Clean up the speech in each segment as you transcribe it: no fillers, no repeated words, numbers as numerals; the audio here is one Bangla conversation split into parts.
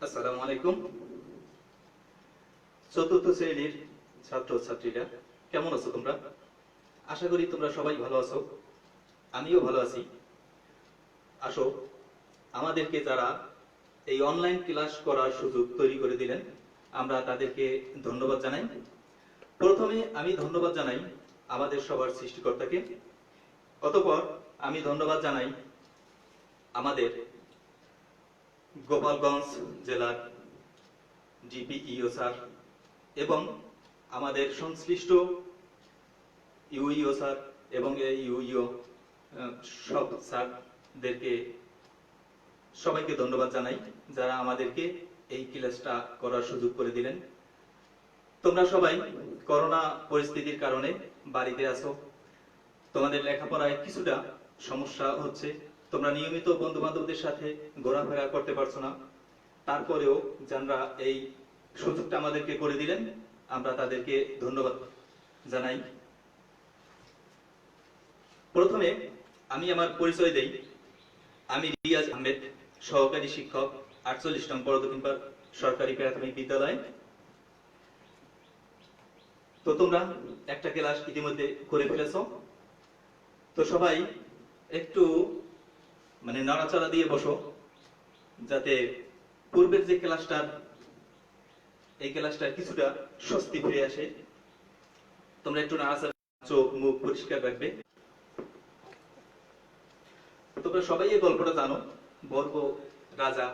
আসসালামু আলাইকুম। চতুর্থ শ্রেণীর ছাত্র ছাত্রীরা কেমন আছো তোমরা? আশা করি তোমরা সবাই ভালো আছো, আমিও ভালো আছি। আসো, আমাদেরকে যারা এই অনলাইন ক্লাস করার সুযোগ তৈরি করে দিলেন, আমরা তাদেরকে ধন্যবাদ জানাই। প্রথমে আমি ধন্যবাদ জানাই আমাদের সবার সৃষ্টিকর্তাকে। অতঃপর আমি ধন্যবাদ জানাই আমাদের গোপালগঞ্জ জেলার ডিপিইও স্যার এবং আমাদের সংশ্লিষ্ট ইউইও স্যার এবং এই ইউইও সব স্যারদেরকে সবাইকে ধন্যবাদ জানাই যারা আমাদেরকে এই ক্লাসটা করার সুযোগ করে দিলেন। তোমরা সবাই করোনা পরিস্থিতির কারণে বাড়িতে আছো, তোমাদের লেখাপড়ায় কিছুটা সমস্যা হচ্ছে, তোমরা নিয়মিত বন্ধু বান্ধবদের সাথে ঘোরাফেরা করতে পারছো না। তারপরেও যারা এই সুযোগটা আমাদেরকে করে দিলেন, আমরা তাদেরকে ধন্যবাদ জানাই। প্রথমে আমি আমার পরিচয় দেই। আমি রিয়াজ আহমেদ, সহকারী শিক্ষক, 48 নং বড়দক্ষিণপাড় সরকারি প্রাথমিক বিদ্যালয়। তো তোমরা একটা ক্লাস ইতিমধ্যে করে ফেলেছো, তো সবাই একটু নড়াচড়া দিয়ে বসো, যাতে পূর্বের যে ক্লাসটার এই ক্লাসটার কিছুটা স্বস্তি ফিরে আসে। তোমরা একটু নাড়াচড়া, চোখ মুখ পরিষ্কার রাখবে। তোমরা সবাই এই গল্পটা জানো। বর্গ রাজা,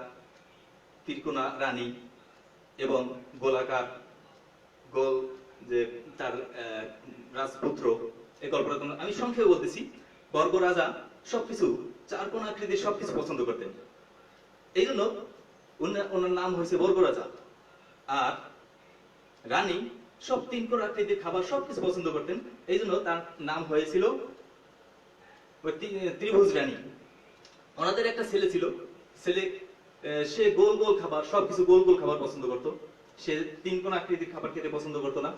ত্রিকোণা রানী এবং গোলাকার গোল যে তার রাজপুত্র, এই গল্পটা তোমরা, আমি সংক্ষেপে বলতেছি। বর্গ রাজা সবকিছু চার কোণ আকৃতির সবকিছু পছন্দ করতেন, এই জন্য ওনার নাম হয়েছে বর্গ রাজা। আর রানী সব তিন কোণ আকৃতির খাবার সবকিছু পছন্দ করতেন, এই জন্য তার নাম হয়েছিল ত্রিভুজ রানী। ওনাদের একটা ছেলে ছিল, সে গোল গোল খাবার, সবকিছু গোল গোল খাবার পছন্দ করত। সে তিন কোণ আকৃতির খাবার খেতে পছন্দ করতো না,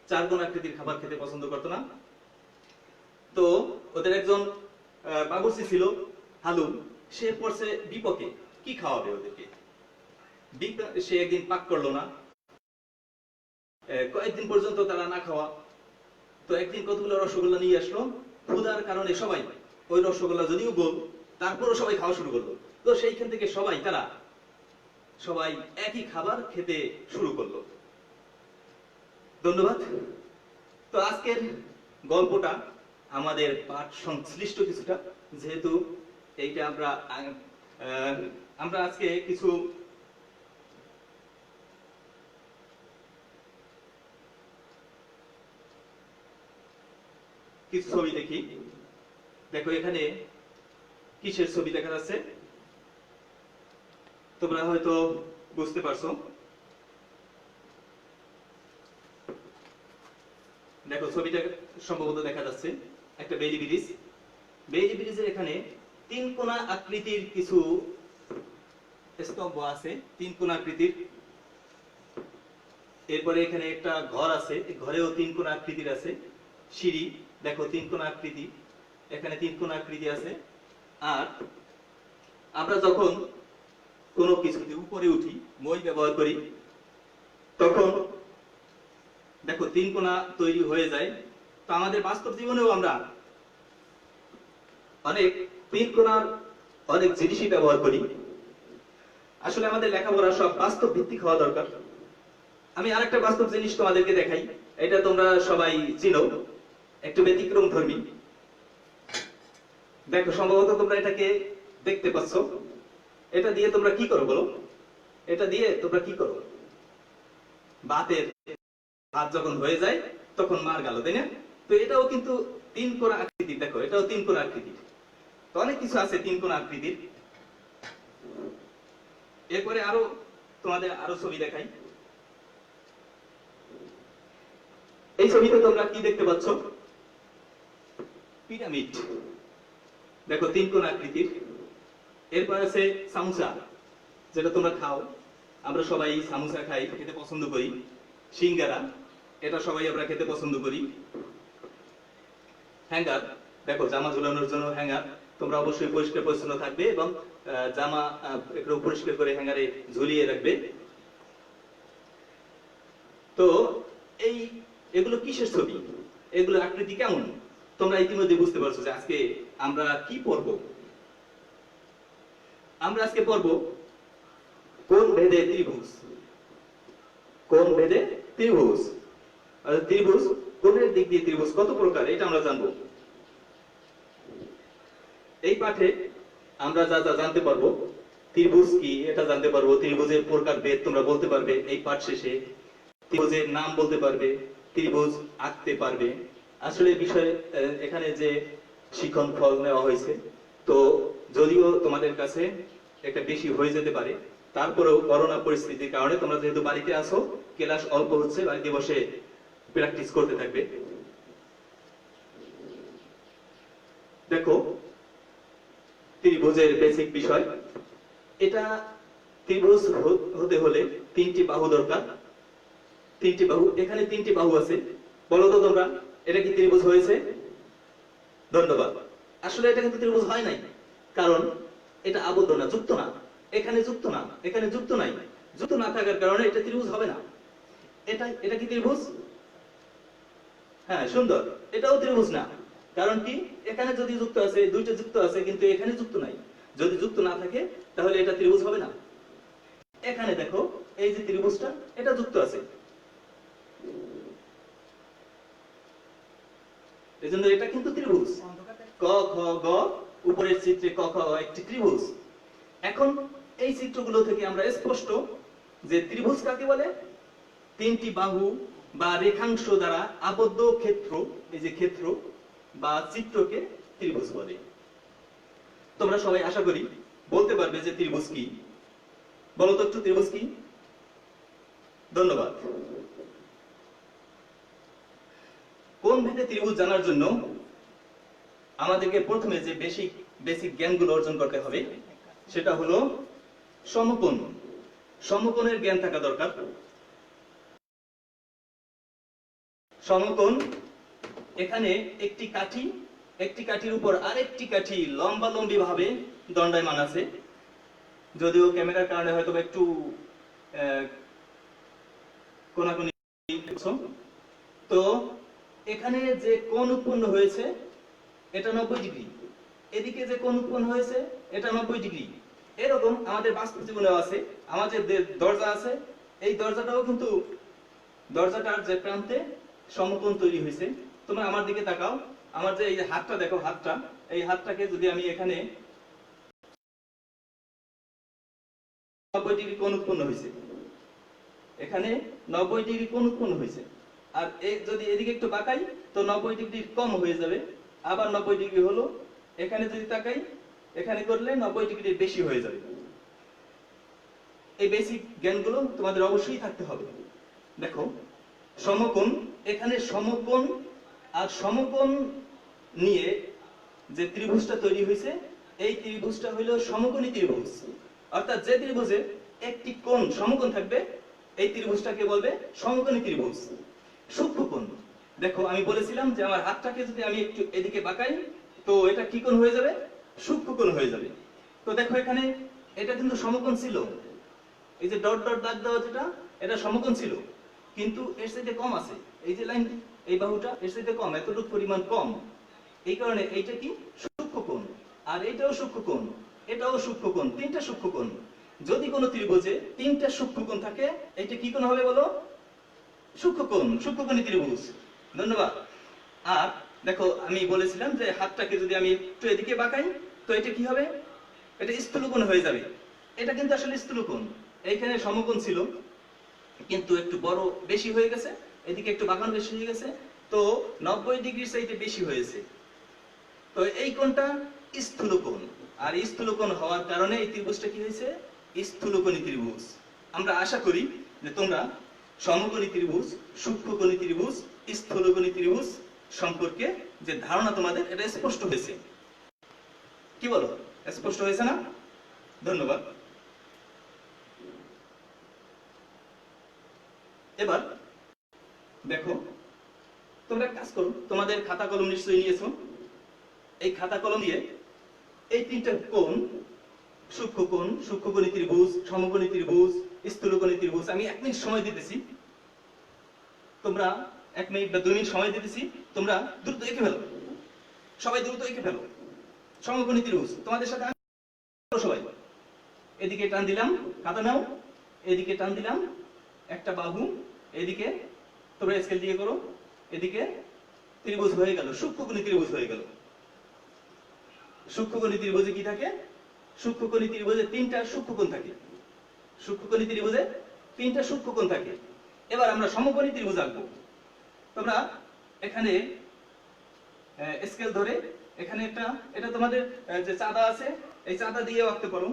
চার কোণ আকৃতির খাবার খেতে পছন্দ করতো না। তো ওদের একজন বাবুর্চি ছিল হালু, সে পড়ছে বিপকে, কি খাওয়াবে ওদেরকে। সে একদিন পাক করলো না, কয়েকদিন পর্যন্ত তারা না খাওয়া। তো একদিন কতগুলো রসগোল্লা নিয়ে আসলো, ক্ষুধার কারণে সবাই ওই রসগোল্লা যদিও গোল, তারপরও সবাই খাওয়া শুরু করলো। তো সেইখান থেকে সবাই একই খাবার খেতে শুরু করলো। ধন্যবাদ। তো আজকের গল্পটা আমাদের পাঠ সংশ্লিষ্ট কিছুটা, যেহেতু এইটা আমরা আজকে কিছু ছবি দেখি। দেখো এখানে কিসের ছবি দেখা যাচ্ছে, তোমরা হয়তো বুঝতে পারছো। দেখো ছবিটা সম্ভবত দেখা যাচ্ছে একটা বেইলি ব্রিজ। বেইলি ব্রিজের এখানে তিন কোণা আকৃতির কিছু স্তম্ভ আছে, তিন কোণা আকৃতির। এরপরে এখানে একটা ঘর আছে, ঘরেও তিন কোণা আকৃতির আছে। সিঁড়ি দেখো তিন কোণা আকৃতি, এখানে তিন কোণা আকৃতি আছে। আর আমরা যখন কোনো কিছুতে উপরে উঠি, মই ব্যবহার করি, তখন দেখো তিন কোণা তৈরি হয়ে যায়। তো আমাদের বাস্তব জীবনেও আমরা অনেক তিন কোণার অনেক জিনিসই ব্যবহার করি। আসলে আমাদের লেখাপড়া সব বাস্তব ভিত্তিক হওয়া দরকার। আমি আরেকটা বাস্তব জিনিস তোমাদেরকে দেখাই, এটা তোমরা সবাই চিনো, একটু ব্যতিক্রম ধর্মী। দেখো সম্ভবত তোমরা এটাকে দেখতে পাচ্ছ। এটা দিয়ে তোমরা কি করো বলো? এটা দিয়ে তোমরা কি করো? ভাতের ভাত যখন হয়ে যায় তখন মার গেল, তাই না? তো এটাও কিন্তু তিন কোণা আকৃতির। দেখো এটাও তিন কোণা আকৃতির। তো অনেক কিছু আছে তিন কোণা আকৃতির। এরপরে তোমাদের আরো ছবি দেখাই। এই ছবিতে তোমরা কি দেখতে পাচ্ছ? পিরামিড। দেখো তিন কোণ আকৃতির। এরপর আছে সামোসা, যেটা তোমরা খাও। আমরা সবাই সামোসা খাই, খেতে পছন্দ করি। সিঙ্গারা, এটা সবাই আমরা খেতে পছন্দ করি। হ্যাঙ্গার, দেখো জামা ঝুলানোর জন্য হ্যাঙ্গার। তোমরা অবশ্যই পরিষ্কার পরিচ্ছন্ন থাকবে এবং জামা একটু পরিষ্কার করে হ্যাঙ্গারে ঝুলিয়ে রাখবে। তো এই এগুলো কিসের ছবি, এগুলো আকৃতি কেমন, তোমরা ইতিমধ্যে বুঝতে পারছো যে আজকে আমরা কি পড়ব। আমরা আজকে পড়ব কোণ ভেদে ত্রিভুজ। কোণ ভেদে ত্রিভুজ, ত্রিভুজ কোণের দিক দিয়ে ত্রিভুজ কত প্রকার এটা আমরা জানবো। এই পাঠে আমরা যা যা জানতে পারবো, ত্রিভুজ কি এটা জানতে পারবো, ত্রিভুজের প্রকার ভেদ তোমরা বলতে পারবে এই পাঠ শেষে, ত্রিভুজের নাম বলতে পারবে, ত্রিভুজ আঁকতে পারবে। আসলে বিষয় এখানে যে শিক্ষণ ফল নেওয়া হয়েছে, তো যদিও তোমাদের কাছে একটা বেশি হয়ে যেতে পারে, তারপরেও করোনা পরিস্থিতির কারণে তোমরা যেহেতু বাড়িতে আছো, ক্লাস অল্প হচ্ছে, বাড়িতে বসে প্র্যাকটিস করতে থাকবে। দেখো ত্রিভুজের বেসিক বিষয়, এটা ত্রিভুজ হতে হলে তিনটি বাহু দরকার। তিনটি বাহু, এখানে তিনটি বাহু আছে, বলো তো তোমরা এটা কি ত্রিভুজ হয়েছে? ধন্যবাদ। আসলে এটা কিন্তু ত্রিভুজ হয় নাই, কারণ এটা আবদ্ধ না, যুক্ত না, এখানে যুক্ত না, এখানে যুক্ত নাই, যুক্ত না থাকার কারণে এটা ত্রিভুজ হবে না। এটা কি ত্রিভুজ? হ্যাঁ সুন্দর, এটাও ত্রিভুজ না। কারণ কি, এখানে যদি যুক্ত আছে, দুইটা যুক্ত আছে, কিন্তু এখানে যুক্ত নাই। যদি যুক্ত না থাকে তাহলে এটা ত্রিভুজ হবে না। এখানে দেখো এই যে ত্রিভুজটা, এটা যুক্ত আছে, এজন্য এটা কিন্তু ত্রিভুজ। ক খ গ, উপরের চিত্রে ক খ একটি ত্রিভুজ। এখন এই চিত্রগুলো থেকে আমরা স্পষ্ট যে ত্রিভুজ কাকে বলে, তিনটি বাহু বা রেখাংশ দ্বারা আবদ্ধ ক্ষেত্র, এই যে ক্ষেত্র বা চিত্রকে ত্রিভুজ বলে। তোমরা সবাই আশা করি বলতে পারবে যে ত্রিভুজ কি, বলো তো একটু ত্রিভুজ কি। ধন্যবাদ। কোণ ভেদে ত্রিভুজ জানার জন্য আমাদেরকে প্রথমে যে বেসিক জ্ঞানগুলো অর্জন করতে হবে, সেটা হলো সমকোণ। সমকোণের জ্ঞান থাকা দরকার। সমকোণ, এখানে একটি কাঠি, একটি কাঠির উপর আরেকটি কাঠি লম্বালম্বি ভাবে দণ্ডায়মান আছে। যদিও ক্যামেরার কারণে হয়তো একটু কোনাকুনি, তো এখানে যে কোণ উৎপন্ন হয়েছে এটা 90 ডিগ্রি, এদিকে যে কোণ উৎপন্ন হয়েছে এটা 90 ডিগ্রি। এরকম আমাদের বাস্তব জীবনেও আছে। আমাদের যে দরজা আছে, এই দরজাটাও কিন্তু, দরজাটার যে প্রান্তে সমকোণ তৈরি হয়েছে। তোমরা আমার দিকে তাকাও, আমার যে এই হাতটা দেখো, হাতটা, এই হাতটাকে যদি আমি এখানে 90 ডিগ্রি কোণ উৎপন্ন হয়েছে, এখানে 90 ডিগ্রি কোণ উৎপন্ন হয়েছে, আর যদি এদিকে একটু বাঁকাই তো 90 ডিগ্রি কম হয়ে যাবে, আবার 90 ডিগ্রি হলো, এখানে যদি তাকাই, এখানে করলে 90 ডিগ্রি বেশি হয়ে যাবে। এই বেসিক জ্ঞানগুলো তোমাদের অবশ্যই থাকতে হবে। দেখো সমকোণ, এখানে সমকোণ আর সমকোণ নিয়ে যে ত্রিভুজটা তৈরি হয়েছে, এই ত্রিভুজটা হলো সমকোণী ত্রিভুজ। অর্থাৎ যে ত্রিভুজে একটি কোণ সমকোণ থাকবে, এই ত্রিভুজটাকে বলবে সমকোণী ত্রিভুজ। সূক্ষ্মকোণ, দেখো আমি বলেছিলাম যে আমার হাতটাকে যদি আমি একটু এদিকে বাঁকাই তো এটা কি কোণ হয়ে যাবে? সূক্ষ্মকোণ হয়ে যাবে। তো দেখো এখানে এটা কিন্তু সমকোণ ছিল, এই যে ডট ডট দাগ দেওয়া যেটা, এটা সমকোণ ছিল, কিন্তু এর চাইতে কম আছে। এই যে লাইন, এই বাহুটা এর চাইতে কম, এতটুকু পরিমাণ কম। এই কারণে এইটা কি সূক্ষ্মকোণ, আর এটাও সূক্ষ্মকোণ, এটাও সূক্ষ্মকোণ, তিনটা সূক্ষ্মকোণ। যদি কোনো ত্রিভুজে তিনটা সূক্ষ্মকোণ থাকে, এটা কি কোণ হবে বলো? সূক্ষ্মকোণ, সূক্ষ্মকোণী ত্রিভুজ। ধন্যবাদ। আর দেখো আমি বলেছিলাম যে হাতটাকে যদি আমি একটু এদিকে বাঁকাই তো এটা কি হবে? এটা স্থূলকোণ হয়ে যাবে। এটা কিন্তু আসলে স্থূলকোণ, এইখানে সমকোণ ছিল কিন্তু একটু বড় বেশি হয়ে গেছে, এদিকে একটু বাঁকানো বেশি হয়ে গেছে, তো 90 ডিগ্রির চাইতে বেশি হয়েছে। তো এই কোণটা স্থূলকোণ, আর স্থূলকোণ হওয়ার কারণে এই ত্রিভুজটা কি হয়েছে? স্থূলকোণী ত্রিভুজ। আমরা আশা করি যে তোমরা সমকোণী ত্রিভুজ, সূক্ষ্মকোণী ত্রিভুজ, স্থূলকোণী ত্রিভুজ সম্পর্কে যে ধারণা তোমাদের, এটা স্পষ্ট হয়েছে। কি বলো, স্পষ্ট হয়েছে না? ধন্যবাদ। এবার দেখো, তোমরা কাজ করো, তোমাদের খাতা কলম নিশ্চয়ই নিয়েছো। এই খাতা কলম দিয়ে এই তিনটা কোণ সূক্ষ্মকোণ, সূক্ষ্মকোণী ত্রিভুজ, সমকোণী ত্রিভুজ, স্থূলকোণী ত্রিভুজ। আমি 1 মিনিট সময় দিতেছি, তোমরা 1 মিনিট বা 2 মিনিট সময় দিতেছি, তোমরা দ্রুত এঁকে ফেলো, সবাই দ্রুত এঁকে ফেলো। সমকোণী ত্রিভুজ তোমাদের সাথে সবাই এদিকে টান দিলাম, খাতা নাও, এদিকে টান দিলাম একটা বাহু, এদিকে তোমরা স্কেল দিয়ে করো, এদিকে ত্রিভুজ হয়ে গেল, সূক্ষ্মকোণী ত্রিভুজ হয়ে গেল। সূক্ষ্মকোণী ত্রিভুজে কি থাকে? সূক্ষ্মকোণী ত্রিভুজে 3টা সূক্ষ্মকোণ থাকে। সূক্ষ্মকোণী ত্রিভুজে 3টা সূক্ষ্মকোণ থাকে। এবার আমরা সমকোণী ত্রিভুজ আঁকবো। তোমরা এখানে স্কেল ধরে এখানে একটা, এটা তোমাদের যে চাঁদা আছে এই চাঁদা দিয়ে আঁকতে পারো।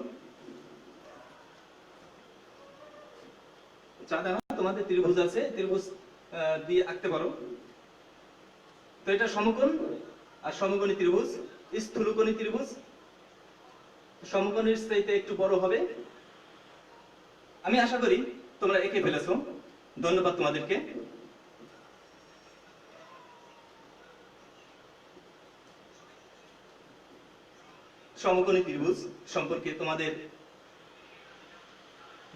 চাঁদা তোমাদের ত্রিভুজ আছে, ত্রিভুজ দিয়ে আঁকতে পারো। তো এটা সমকোণ আর সমকোণী ত্রিভুজ। স্থূলকোণী ত্রিভুজ সমকোণীর চাইতে একটু বড় হবে। আমি আশা করি তোমরা এঁকে ফেলেছো। ধন্যবাদ তোমাদেরকে। সমকোণী ত্রিভুজ সম্পর্কে তোমাদের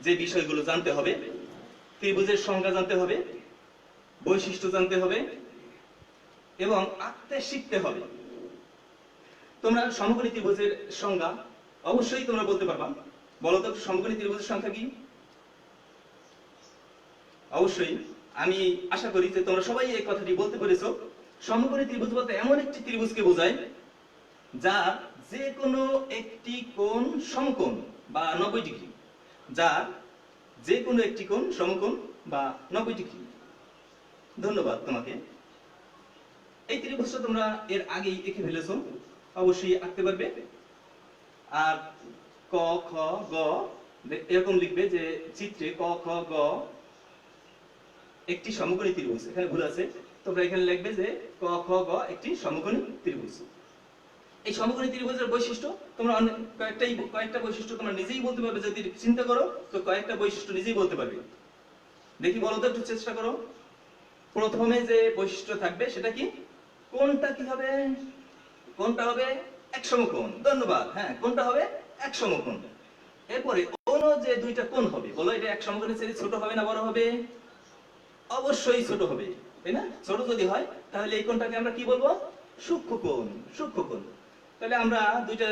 যে বিষয়গুলো জানতে হবে, ত্রিভুজের সংজ্ঞা জানতে হবে, বৈশিষ্ট্য জানতে হবে এবং আঁকতে শিখতে হবে। তোমরা সমকোণী ত্রিভুজের সংজ্ঞা অবশ্যই তোমরা বলতে পারবা। বলো তো সমকোণী ত্রিভুজের সংখ্যা কি? অবশ্যই আমি আশা করি যে তোমরা সবাই এই কথাটি বলতে পেরেছো। সমকোণী ত্রিভুজ বলতে এমন একটি ত্রিভুজকে বোঝায় যার যে কোনো একটি কোণ সমকোণ বা 90 ডিগ্রি, যার যে কোনো একটি কোণ সমকোণ বা 90 ডিগ্রি। ধন্যবাদ তোমাকে। এই ত্রিভুজটা তোমরা এর আগেই এঁকে ফেলেছো, অবশ্যই আঁকতে পারবে। আর ক খ গ এরকম লিখবে যে চিত্রে ক খ গ একটি সমকোণী ত্রিভুজ। এখানে ভুল আছে, তোমরা এখানে লিখবে যে ক খ গ একটি সমকোণী ত্রিভুজ। এই সমকোণী ত্রিভুজের বৈশিষ্ট্য তোমরা কয়েকটা বৈশিষ্ট্য তোমরা নিজেই বলতে পারবে। যদি চিন্তা করো তো কয়েকটা বৈশিষ্ট্য নিজেই বলতে পারবে। দেখি বলো তো, একটু চেষ্টা করো। প্রথমে যে বৈশিষ্ট্য থাকবে সেটা কি? কোণটা কি হবে? কোণটা হবে এক সমকোণ। ধন্যবাদ। হ্যাঁ, কোণটা হবে এক সমকোণ। এরপরে অন্য যে দুইটা কোণ হবে, বলো এটা এক সমকোণের চেয়ে ছোট হবে না বড় হবে? অবশ্যই ছোট হবে, তাই না? ছোট যদি হয় তাহলে এই কোণটাকে আমরা কি বলবো? সূক্ষ্মকোণ। সূক্ষ্মকোণ। তাহলে আমরা দুইটা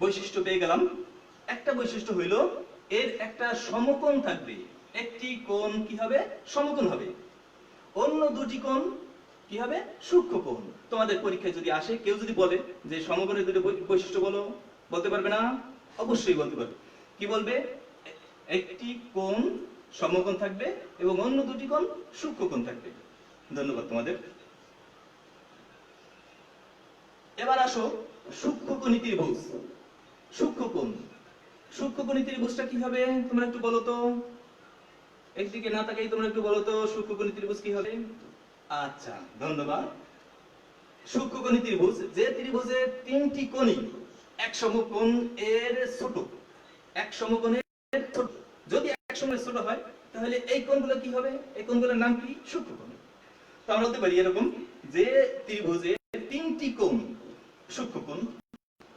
বৈশিষ্ট্য পেয়ে গেলাম। একটা বৈশিষ্ট্য হইল এর একটা সমকোণ থাকবে। একটি কোণ কি হবে? সমকোণ হবে। অন্য দুটি কোণ কি হবে? সূক্ষ্মকোণ। তোমাদের পরীক্ষায় যদি আসে, কেউ যদি বলে যে সমকোণের দুটো বৈশিষ্ট্য বলো, বলতে পারবে না? অবশ্যই বলতে পারবে। কি বলবে? একটি কোণ সমকোণ থাকবে এবং অন্য দুটি কোণ সূক্ষ্মকোণ থাকবে। ধন্যবাদ তোমাদের। এবার আসো সূক্ষ্মকোণী ত্রিভুজ। সূক্ষ্মকোণ, সূক্ষ্মকোণী ত্রিভুজটা কি হবে তোমরা একটু বলো তো। একদিকে না তাকাই তোমরা একটু বলো তো সূক্ষ্মকোণী ত্রিভুজ কি হবে? আচ্ছা, ধন্যবাদ। সূক্ষ্মকোণী ত্রিভুজ যে ত্রিভুজের 3টি কোণই এক সমকোণ এর ছোট। এক সমকোণের ছোট। যদি এক সমকোণের ছোট হয় তাহলে এই কোণগুলো কি হবে? এই কোণগুলোর নাম কি? সূক্ষ্মকোণ। তো আমরা বলতে পারি এরকম যে ত্রিভুজের 3টি কোণ সূক্ষ্মকোণ,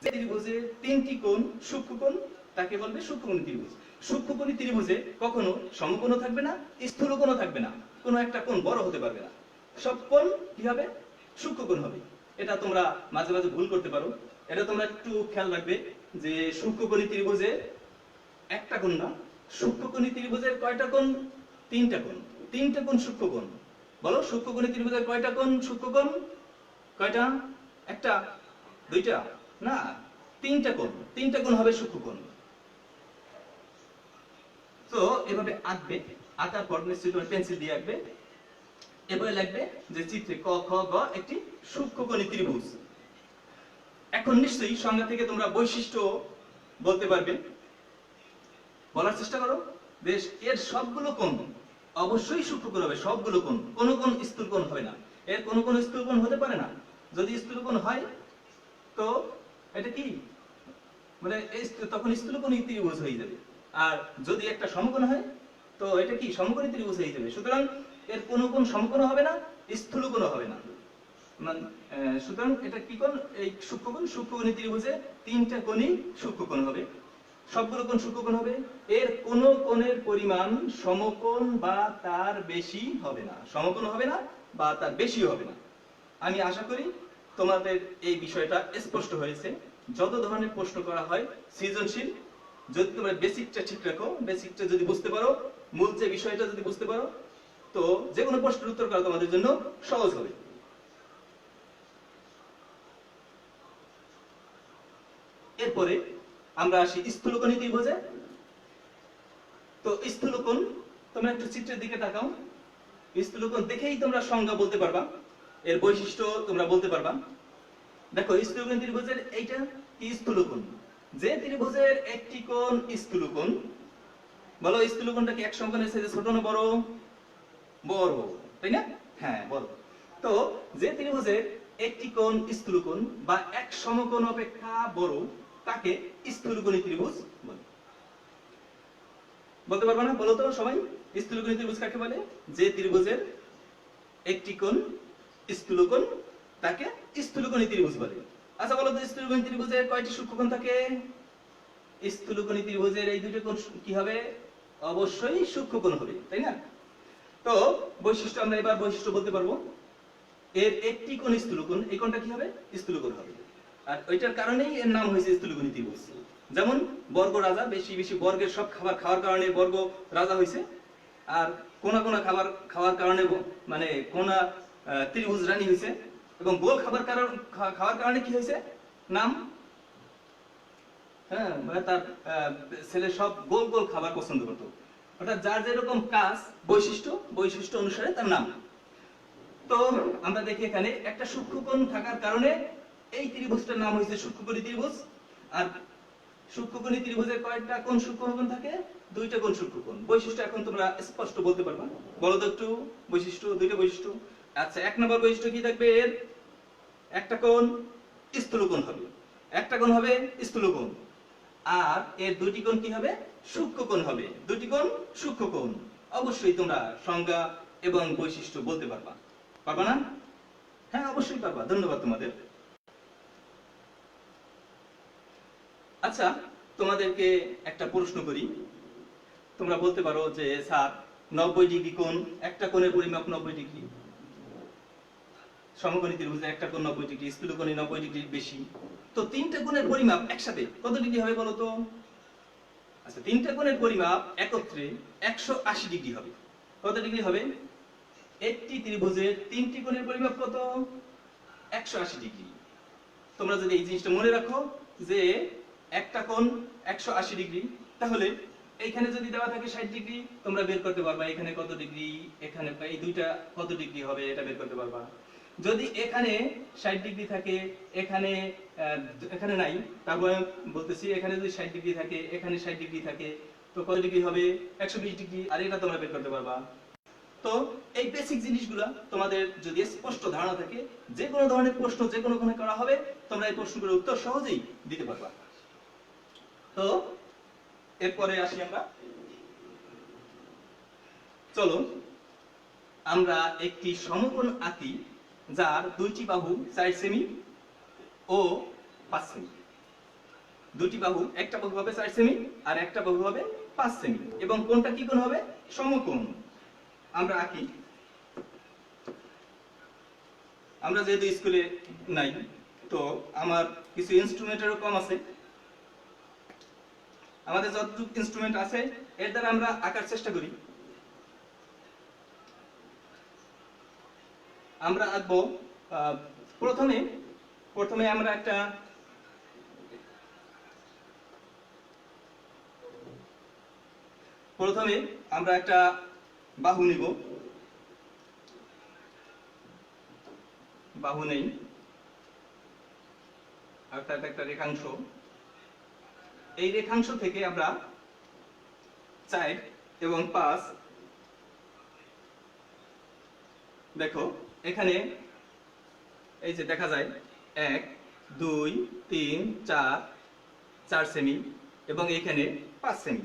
যে ত্রিভুজের 3টি কোণ সূক্ষ্মকোণ তাকে বলবে সূক্ষ্মকোণী ত্রিভুজ। সূক্ষ্মকোণী ত্রিভুজে কখনো সমকোণও থাকবে না, স্থূলকোণও থাকবে না। কোনো একটা কোণ বড় হতে পারবে না। সব কোণ কি হবে? সূক্ষ্মকোণ হবে। এটা তোমরা মাঝে মাঝে ভুল করতে পারো। এটা তোমরা একটু খেয়াল রাখবে যে সূক্ষ্মকোণী ত্রিভুজে একটা কোণ না, সূক্ষ্মকোণী ত্রিভুজের কয়টা কোণ? 3টা কোণ। 3টা কোণ সূক্ষ্মকোণ। বলো সূক্ষ্মকোণী ত্রিভুজের কয়টা কোণ সূক্ষ্মকোণ? কয়টা? একটা? দুইটা? না, 3টা কোণ। 3টা কোণ হবে সূক্ষ্মকোণ। তো এভাবে আঁকবে। আঁকার পর নিশ্চয়ই তোমার পেন্সিল দিয়ে আঁকবে। এবারে লিখবে যে চিত্রে ক খ গ একটি সূক্ষ্মকোণী ত্রিভুজ। এখন নিশ্চয়ই সংজ্ঞা থেকে তোমরা বৈশিষ্ট্য বলতে পারবে। বলার চেষ্টা করো। বেশ, এর সবগুলো কোণ অবশ্যই সূক্ষ্মকোণ হবে। সবগুলো কোণ, কোন কোণ স্থূলকোণ হবে না। এর কোন কোণ স্থূলকোণ হতে পারে না। যদি স্থূলকোণ হয় তো এটা কি মানে তখন স্থূলকোণী ত্রিভুজ হয়ে যাবে। আর যদি একটা সমকোণ হয় তো এটা কি? সমকোণী ত্রিভুজ হয়ে যাবে। সুতরাং এর কোন কোণ সমকোণ হবে না, স্থূলকোণ হবে না। সুতরাং এটা কি কোণ? এই সূক্ষ্মকোণ। সূক্ষ্মকোণী ত্রিভুজে 3টা কোণই সূক্ষ্মকোণ হবে। সবগুলো কোণ সূক্ষ্মকোণ হবে। এর কোন কোণের পরিমাণ সমকোণ বা তার বেশি হবে না, সমকোণ হবে না বা তার বেশি হবে না। আমি আশা করি তোমাদের এই বিষয়টা স্পষ্ট হয়েছে। যত ধরনের প্রশ্ন করা হয় সৃজনশীল, যদি তোমরা বেসিকটা ঠিক রাখো, বেসিকটা যদি বুঝতে পারো, মূল যে বিষয়টা যদি বুঝতে পারো, তো যে কোনো প্রশ্নের উত্তর করা তোমাদের জন্য সহজ হবে। এরপরে আমরা আসি স্থূলকোণী ত্রিভুজে। তো স্থূলকোণ, তোমরা একটু চিত্রের দিকে তাকাও। স্থূলকোণ দেখেই তোমরা সংজ্ঞা বলতে পারবা, এর বৈশিষ্ট্য তোমরা বলতে পারবা। দেখো স্থূলকোণ ত্রিভুজের এইটা কি স্থূলকোণ, যে ত্রিভুজের একটি কোণ স্থূলকোণ। বলো স্থূলকোণটা কি এক সমকোণের সাথে ছোট না বড়? বড়, তাই না? হ্যাঁ বলো। তো যে ত্রিভুজের একটি কোণ স্থূলকোণ বা এক সমকোণ অপেক্ষা বড়, তাকে স্থূলকোণী ত্রিভুজ বলে। বলতে পারবা না? বলো তো সবাই, স্থূলকোণী ত্রিভুজ কাকে বলে? যে ত্রিভুজের একটি কোণ স্থূলকোণ, তাকে স্থূলকোণী ত্রিভুজ বলে। আচ্ছা বলো তো স্থূলকোণী ত্রিভুজের কয়টি সূক্ষ্মকোণ থাকে? স্থূলকোণী ত্রিভুজের এই দুটো কোণ কি হবে? অবশ্যই সূক্ষ্মকোণ হবে, তাই না? তো বৈশিষ্ট্য, আমরা এবার বৈশিষ্ট্য বলতে পারবো। এর একটি কোণ স্থূলকোণ, এই কোণটা কি হবে? স্থূলকোণ হবে। আর ওইটার কারণেই এর নাম হয়েছে স্থূলকোণী ত্রিভুজ। যেমন বর্গ রাজা, বেশি বেশি বর্গের সব খাবার খাওয়ার কারণে বর্গ রাজা হয়েছে। আর কোনা কোনা খাবার খাওয়ার কারণে মানে কোনা ত্রিভুজ রানী হয়েছে। এবং গোল খাওয়ার কারণে কি হয়েছে? নাম, হ্যাঁ, মানে তার ছেলে সব গোল গোল খাবার পছন্দ করতো। অর্থাৎ যার যেরকম কাজ, বৈশিষ্ট্য অনুসারে তার নাম। তো আমরা দেখি এখানে একটা সূক্ষ্মকোণ থাকার কারণে এই ত্রিভুজটার নাম হয়েছে সূক্ষ্মকোণী ত্রিভুজ। আর সূক্ষ্মকোণী ত্রিভুজের কয়টা কোণ সূক্ষ্মকোণ থাকে? দুইটা কোণ সূক্ষ্মকোণ। বৈশিষ্ট্য এখন তোমরা স্পষ্ট বলতে পারবা, বলো তো একটু বৈশিষ্ট্য, দুইটা বৈশিষ্ট্য। আচ্ছা, এক নম্বর বৈশিষ্ট্য কি থাকবে? এর একটা কোণ স্থূলকোণ হবে, একটা কোণ হবে স্থূলকোণ। আর এর দুটি কোণ কি হবে? সূক্ষ্মকোণ হবে। দুটি কোণ সূক্ষ্মকোণ। অবশ্যই তোমরা সংজ্ঞা এবং বৈশিষ্ট্য বলতে পারবা, পারবা না? হ্যাঁ অবশ্যই পারবা, ধন্যবাদ তোমাদের। আচ্ছা, তোমাদেরকে একটা প্রশ্ন করি। তোমরা বলতে পারো যে স্যার 90 ডিগ্রি কোণ, একটা কোণের পরিমাপ 90 ডিগ্রি, সমকোণী ত্রিভুজের একটা কোণ 90 ডিগ্রি, স্থূলকোণে 90 ডিগ্রির বেশি। তো তিনটা কোণের পরিমাপ একসাথে কত ডিগ্রি হবে বলো তো? আচ্ছা, তিনটা কোণের পরিমাপ একত্রে 180 ডিগ্রি হবে। কত ডিগ্রি হবে? একটি ত্রিভুজের তিনটি কোণের পরিমাপ কত? 180 ডিগ্রি। তোমরা যদি এই জিনিসটা মনে রাখো যে একটা কোণ 180 ডিগ্রি, তাহলে এইখানে যদি দেওয়া থাকে 60 ডিগ্রি, তোমরা বের করতে পারবা এখানে কত ডিগ্রি, এখানে এই দুইটা কত ডিগ্রি হবে, এটা বের করতে পারবা। যদি এখানে 60 ডিগ্রি থাকে, এখানে এখানে নাই, তারপর বলতেছি এখানে যদি 60 ডিগ্রি থাকে, এখানে 60 ডিগ্রি থাকে, তো কত ডিগ্রি হবে? 120 ডিগ্রি। আর এটা তোমরা বের করতে পারবা। তো এই বেসিক জিনিসগুলা তোমাদের যদি স্পষ্ট ধারণা থাকে, যে কোনো ধরনের প্রশ্ন যে কোনো কোণে করা হবে, তোমরা এই প্রশ্নগুলোর উত্তর সহজেই দিতে পারবা। তো এরপরে আসি আমরা, চলো আমরা একটি সমকোণ আঁকি যার দুইটি বাহু 4 সেমি ও 5 সেমি। দুটি বাহু, একটা বাহু হবে 4 সেমি আর একটা বাহু হবে 5 সেমি, এবং কোণটা কি কোণ হবে? সমকোণ। আমরা আঁকি। আমরা যেহেতু স্কুলে নাই, তো আমার কিছু ইনস্ট্রুমেন্টেরও কম আছে। আমাদের যতটুকু ইনস্ট্রুমেন্ট আছে এর দ্বারা আমরা আঁকার চেষ্টা করি। আমরা আঁকবো প্রথমে আমরা একটা বাহু নিব। বাহু নেই, অর্থাৎ একটা রেখাংশ। এই রেখাংশ থেকে আমরা 4 এবং 5, দেখো এখানে এই যে দেখা যায় 1 2 3 4 সেমি, এবং এখানে 5 সেমি।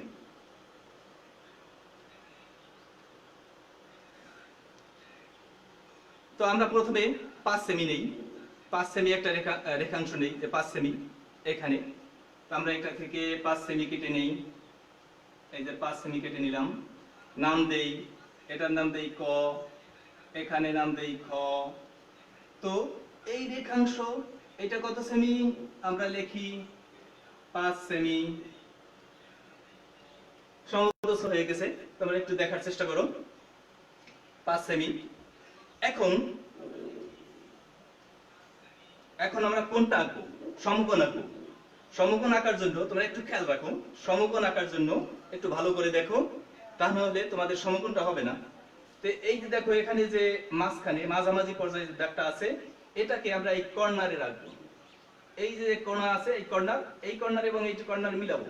তো আমরা প্রথমে 5 সেমি নেই, 5 সেমি একটা রেখাংশ নেই, যে 5 সেমি এখানে। তো আমরা এটা থেকে 5 সেমি কেটে নেই। এই যে 5 সেমি কেটে নিলাম, নাম দেই, এটার নাম দেই ক, এখানে নাম দেই খ। তো এই রেখাংশ এটা কত সেমি আমরা লিখি 5 সেমি। সমবস্ত হয়ে গেছে, তোমরা একটু দেখার চেষ্টা করো। 5 সেমি। এখন আমরা কোনটা আঁকবো? সমকোণ আঁকবো। সমকোণ আঁকার জন্য তোমরা একটু খেয়াল রাখো, সমকোণ আঁকার জন্য একটু ভালো করে দেখো, তাহলে তোমাদের সমকোণটা হবে না। তো এই যে দেখো এখানে যে মাঝখানে মাঝামাঝি পর্যায়ে যে দাগটা আছে, এটাকে আমরা এই কর্নারে রাখবো। এই যে কোণা আছে এই কর্নার এবং এই কর্নার মিলাবো।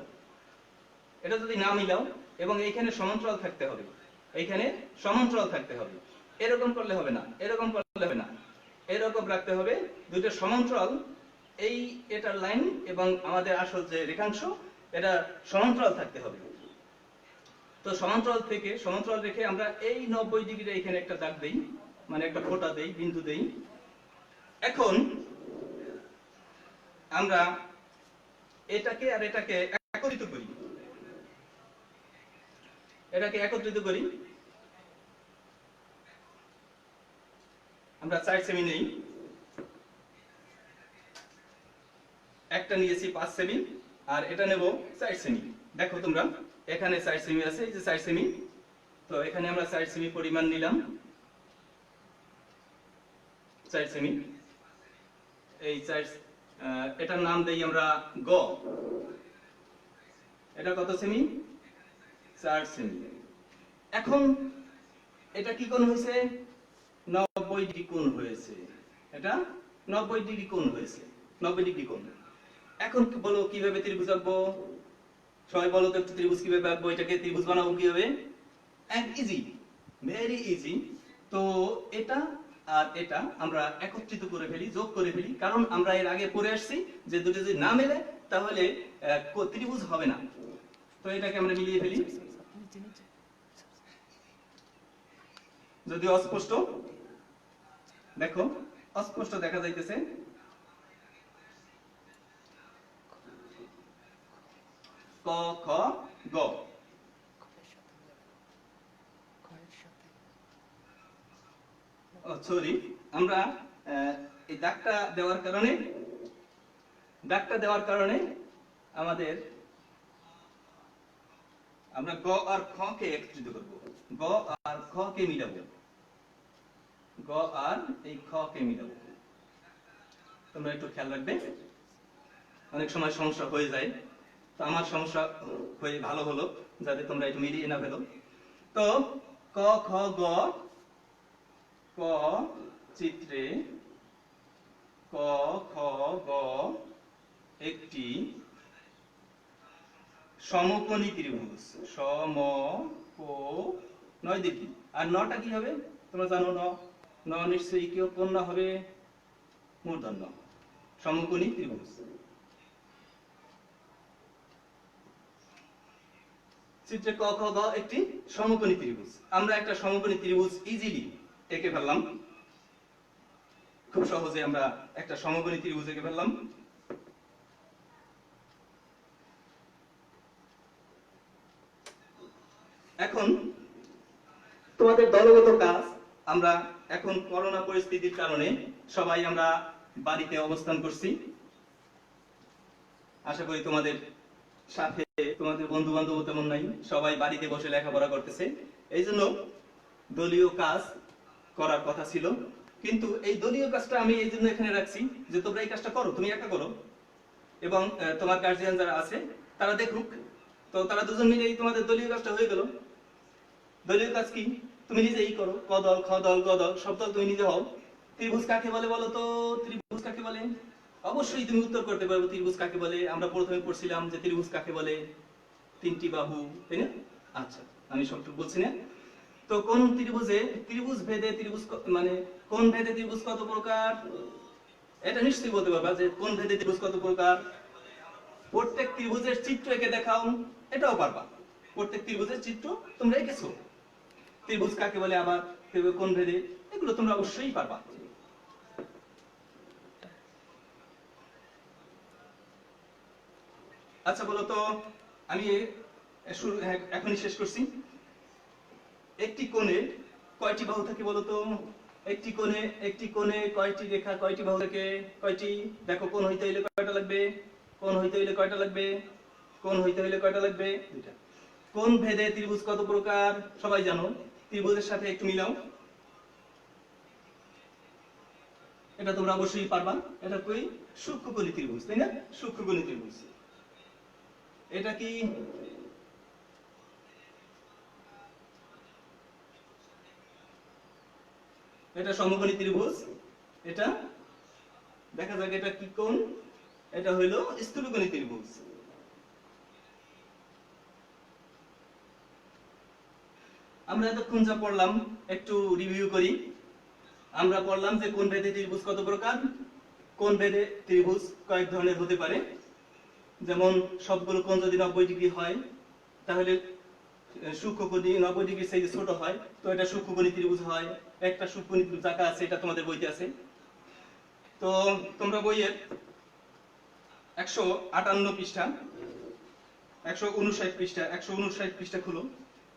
এটা যদি না মিলাও এবং এইখানে সমান্তরাল থাকতে হবে, এইখানে সমান্তরাল থাকতে হবে। এরকম করলে হবে না, এরকম করলে হবে না, এরকম রাখতে হবে, দুটো সমান্তরাল। এই এটার লাইন এবং আমাদের আসল যে রেখাংশ এটা সমান্তরাল থাকতে হবে। তো সমান্তরাল থেকে সমান্তরাল রেখে আমরা এই 90 ডিগ্রি এখানে একটা দাগ দেই, মানে একটা ফোঁটা দেই, বিন্দু দেই। এখন আমরা এটাকে আর এটাকে একত্রিত করি, এটাকে একত্রিত করি। আমরা 4 সেমি নেই, একটা নিয়েছি 5 সেমি আর এটা নেব 4 সেমি। দেখো তোমরা এখানে 4 সেমি আছে, এই যে 4 সেমি। তো এখানে আমরা 4 সেমি পরিমাণ নিলাম, 4 সেমি। এই 4 এটার নাম দেই আমরা গ। এটা কত সেমি? 4 সেমি। এখন এটা কি কোণ হয়েছে? 90 ডিগ্রি কোণ হয়েছে। এটা 90 ডিগ্রি কোণ হয়েছে, 90 ডিগ্রি কোণ। এখন বলো কিভাবে ত্রিভুজ আঁকবো? সবাই বলো তো একটু, ত্রিভুজ কিভাবে আঁকবো? এটাকে ত্রিভুজ বানাবো কিভাবে? Easy, very easy. তো এটা আর এটা আমরা একত্রিত করে ফেলি, যোগ করে ফেলি, কারণ আমরা এর আগে পড়ে আসছি যে দুটো যদি না মেলে তাহলে ত্রিভুজ হবে না। তো এটাকে আমরা মিলিয়ে ফেলি। যদি অস্পষ্ট, দেখো অস্পষ্ট দেখা যাইতেছে। ক খ গ। সরি, আমরা এই দাগটা দেওয়ার কারণে আমাদের আমরা গ আর খ কে একত্রিত করব, গ আর খ কে মিলাবো, গ আর এই খ কে মিলাবো। তোমরা একটু খেয়াল রাখবে, অনেক সময় সমস্যা হয়ে যায়। তো আমার সমস্যা হয়ে ভালো হলো, যাতে তোমরা একটু মিলিয়ে না ফেলো। তো ক খ গ, ক চিত্রে ক খ গ একটি সমকোণী ত্রিভুজ। নয় দেখি, আর নটা কি হবে তোমরা জানো? ন নিশ্চয়ই কেউ কোণ না হবে, মূর্ধন্য। সমকোণী ত্রিভুজ, চিত্রে ক খ গ একটি সমকোণী ত্রিভুজ। আমরা একটা সমকোণী ত্রিভুজ ইজিলি এঁকে ফেললাম, খুব সহজে আমরা একটা সমকোণী ত্রিভুজ এঁকে ফেললাম। এখন তোমাদের দলগত কাজ, আমরা এখন করোনা পরিস্থিতির কারণে সবাই আমরা বাড়িতে অবস্থান করছি। আশা করি তোমাদের সাথে তোমাদের বন্ধু বান্ধব তেমন নাই, সবাই বাড়িতে বসে লেখাপড়া করতেছে। এই জন্য দলীয় কাজ করার কথা ছিল, কিন্তু এই দলীয় কাজটা আমি এই জন্য এখানে রাখছি যে তোমরা এই কাজটা করো, তুমি একা করো এবং তোমার গার্জিয়ান যারা আছে তারা দেখুক। তো তারা দুজন মিলে তোমাদের দলীয় কাজটা হয়ে গেল। দলীয় কাজ কি? তুমি নিজেই করো, ক দল খ দল গ দল সব দল তুমি নিজে হও। ত্রিভুজ কাকে বলে বলো তো? ত্রিভুজ কাকে বলে? অবশ্যই তুমি উত্তর করতে পারবে ত্রিভুজ কাকে বলে। আমরা প্রথমে পড়ছিলাম যে ত্রিভুজ কাকে বলে, তিনটি বাহু, তাই না? আচ্ছা, আমি সবটুকু বলছি না। তো কোন ত্রিভুজে, ত্রিভুজ ভেদে ত্রিভুজ মানে কোন ভেদে ত্রিভুজ কত প্রকার, এটা নিশ্চয়ই বলতে পারবা যে কোন ভেদে ত্রিভুজ কত প্রকার। প্রত্যেক ত্রিভুজের চিত্র এঁকে দেখাও, এটাও পারবা। প্রত্যেক ত্রিভুজের চিত্র তোমরা এঁকেছো, ত্রিভুজ কাকে বলে আবার কোন ভেদে, এগুলো তোমরা অবশ্যই পারবা। আচ্ছা বলো তো, আমি এখনই শেষ করছি। একটি কোণে কয়টি বাহু থাকে বলো তো? একটি কোণে কয়টি রেখা, কয়টি বাহু থাকে? কয়টি? দেখো, কোণ হইতে হইলে কয়টা লাগবে? কোণ হইতে হইলে কয়টা লাগবে? কোণ হইতে হইলে কয়টা লাগবে? দুইটা। কোণ ভেদে ত্রিভুজ কত প্রকার? সবাই জানো। ত্রিভুজের সাথে একটু মিলাও। এটা তোমরা অবশ্যই পারবা। এটা কই? সূক্ষ্মকোণী ত্রিভুজ, তাই না? সূক্ষ্মকোণী ত্রিভুজ। এটা কি? এটা সমকোণী ত্রিভুজ। এটা দেখা যাক এটা কি কোণ। এটা হইল স্থূলকোণী ত্রিভুজ। আমরা এতক্ষণ যা পড়লাম একটু রিভিউ করি। আমরা পড়লাম যে কোণ ভেদে ত্রিভুজ কত প্রকার। কোণ ভেদে ত্রিভুজ কয়েক ধরনের হতে পারে। যেমন সবগুলো কোণ যদি 90 ডিগ্রি হয় তাহলে সূক্ষ্মকোণী 90 ডিগ্রি সাইজে ছোট হয়, তো এটা সূক্ষ্মকোণী ত্রিভুজ হয়। একটা সূক্ষ্মকোণী ত্রিভুজ আঁকা আছে, এটা তোমাদের বইতে আছে। তো তোমরা বইয়ের 158 পৃষ্ঠা, 159 পৃষ্ঠা, 159 পৃষ্ঠা খুলো।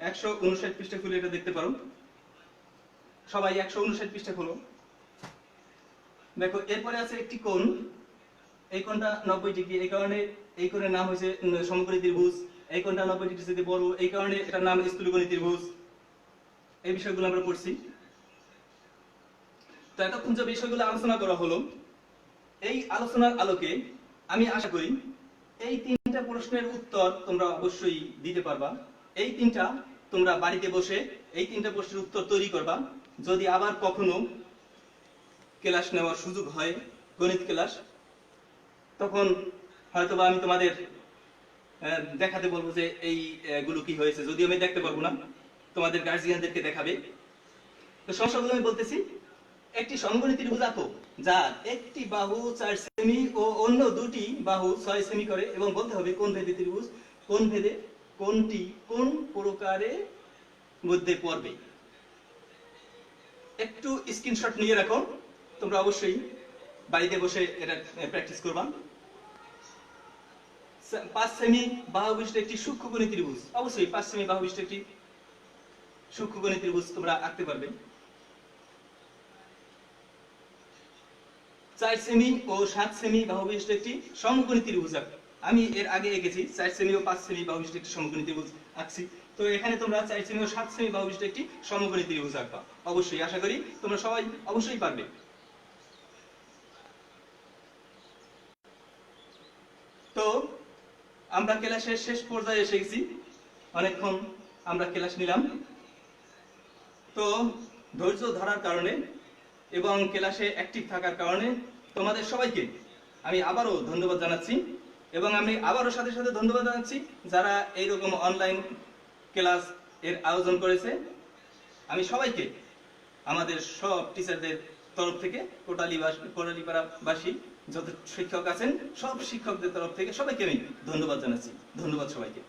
159 পৃষ্ঠা খুলে এটা দেখতে পারো। সবাই 159 পৃষ্ঠা খুলো। দেখো, এরপরে আছে একটি কোণ। এই কোণটা 90 ডিগ্রি, এই কারণে এই কোণের নাম হয়েছে সমকোণী ত্রিভুজ। এই কোণটা 90 ডিগ্রি থেকে বড়, এই কারণে এটার নাম স্থূলকোণী ত্রিভুজ। এই বিষয়গুলো আমরা পড়ছি। তো এতক্ষণ যে বিষয়গুলো আলোচনা করা হলো, এই আলোচনার আলোকে আমি আশা করি এই তিনটা প্রশ্নের উত্তর তোমরা অবশ্যই দিতে পারবা। এই তিনটা তোমরা বাড়িতে বসে এই তিনটা প্রশ্নের উত্তর তৈরি করবা। যদি আবার কখনো ক্লাস নেওয়ার সুযোগ হয়, গণিত ক্লাস, তখন হয়তোবা আমি তোমাদের দেখাতে বলবো যে এই গুলো কি হয়েছে। যদিও আমি দেখতে পারবো না, তোমাদের গার্জিয়ানদেরকে দেখাবে। তো সমস্যাগুলো আমি বলতেছি। একটি সমকোণী ত্রিভুজ আঁকো যার একটি বাহু 4 সেমি ও অন্য দুটি বাহু 6 সেমি করে, এবং বলতে হবে কোণ ভেদে ত্রিভুজ। কোণ ভেদে কোনটি কোন প্রকারের মধ্যে পড়বে। একটু স্ক্রিনশট নিয়ে রাখো। তোমরা অবশ্যই বাড়িতে বসে এটা প্র্যাকটিস করবা। 5 সেমি বাহু বিশিষ্ট একটি সূক্ষ্মকোণী ত্রিভুজ, অবশ্যই 5 সেমি বাহু বিশিষ্ট একটি সূক্ষ্মকোণী ত্রিভুজ তোমরা আঁকতে পারবে। 4 সেমি ও 7 সেমি বাহু বিশিষ্ট একটি সমকোণী ত্রিভুজ আঁকো। আমি এর আগে এঁকেছি 4 সেমি ও 5 সেমি বাহু বিশিষ্ট একটি সমকোণী ত্রিভুজ আঁকছি। তো এখানে তোমরা 4 সেমি ও 7 সেমি বাহু বিশিষ্ট একটি সমকোণী ত্রিভুজ আঁকবা। অবশ্যই আশা করি তোমরা সবাই অবশ্যই পারবে। তো আমরা ক্লাসের শেষ পর্যায়ে এসে গেছি। অনেকক্ষণ আমরা ক্লাস নিলাম। তো ধৈর্য ধরার কারণে এবং ক্লাসে অ্যাক্টিভ থাকার কারণে তোমাদের সবাইকে আমি আবারও ধন্যবাদ জানাচ্ছি। এবং আমি আবারও সাথে সাথে ধন্যবাদ জানাচ্ছি যারা এইরকম অনলাইন ক্লাস এর আয়োজন করেছে। আমি সবাইকে, আমাদের সব টিচারদের তরফ থেকে, কোটালীপাড়াবাসী যত শিক্ষক আছেন সব শিক্ষকদের তরফ থেকে সবাইকে আমি ধন্যবাদ জানাচ্ছি। ধন্যবাদ সবাইকে।